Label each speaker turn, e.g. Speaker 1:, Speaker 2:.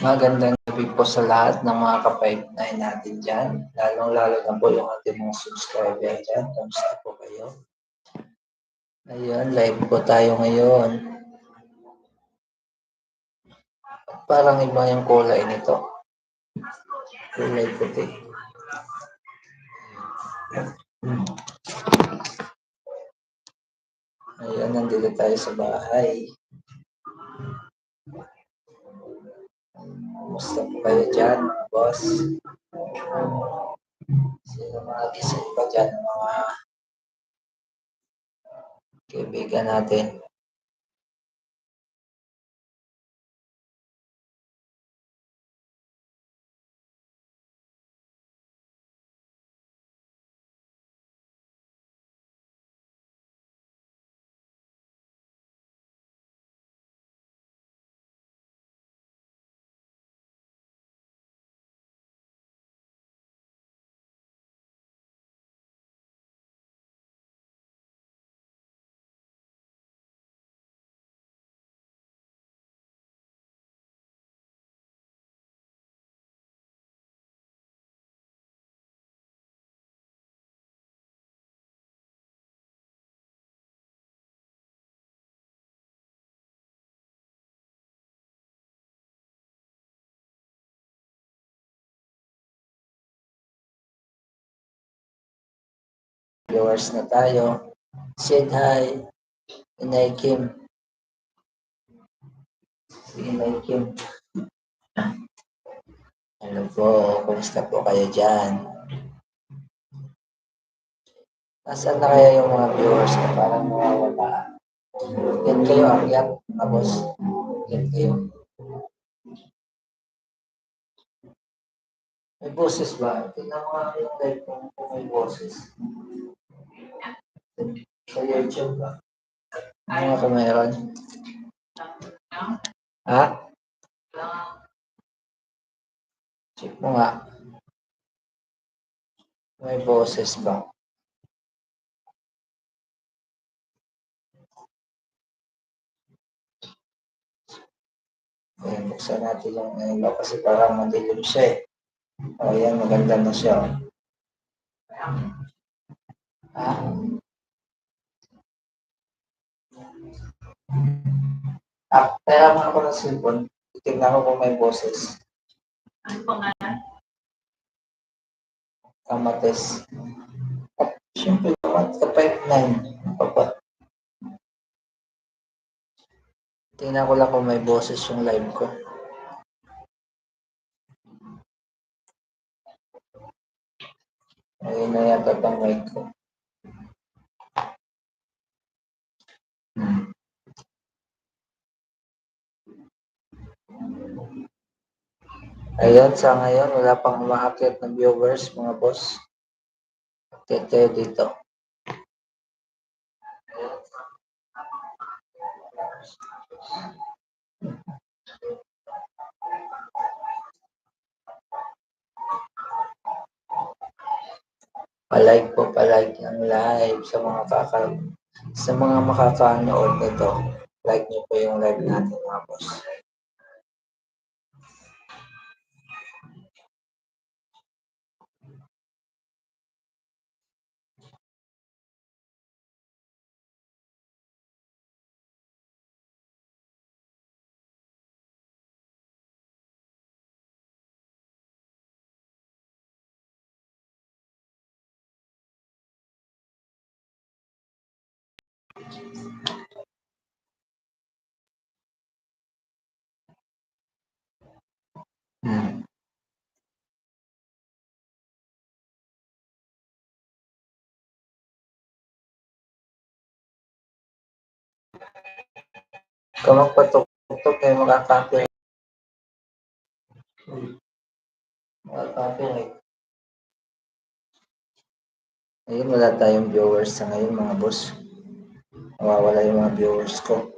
Speaker 1: Magandang gabi po sa lahat ng mga ka-5-9 natin diyan, lalong-lalo na po yung ating mga subscriber diyan. Kamusta po kayo? Ayun, live po tayo ngayon. Parang iba yung kulay nito. Kulay puti. Ayun, nandito tayo sa bahay. Kamusta po kayo diyan, boss? Sino mga gising pa diyan, mga kaibigan natin? Viewers na tayo. Said hi. Inay Kim. Si Inay Kim. Hello po. Kumusta po kayo dyan? Nasaan na kaya yung mga viewers na parang nawawala? Yan kayo, akyat. Tapos, yan kayo. May boses ba? Tingnan mo nga yung live kung may boses. Sa YouTube ba? Ano nga kung meron? Ha? Check mo nga. May boses ba? Ayan, buksan natin yung iba kasi parang madilim siya eh. O yan, maganda na siya. Ha? Kaya mo ako ng cellphone. Tingnan ko kung may boses. Ano pa nga? Kamates. At syempre, ka-5-9. Tingnan ko lang kung may boses yung live ko. Ayun na yata ang mic ko. Ayun, sa ngayon, wala pang umaakyat ng viewers, mga boss. Akyat kayo dito. Palike po, palike ang live sa mga makakanood nito. Like niyo po yung live natin, mga boss. Kung magpatok-tok kayo makaka-copyright. Makaka-copyright. Ayun, wala tayong viewers sa ngayon, mga boss. Nawawala yung mga viewers ko.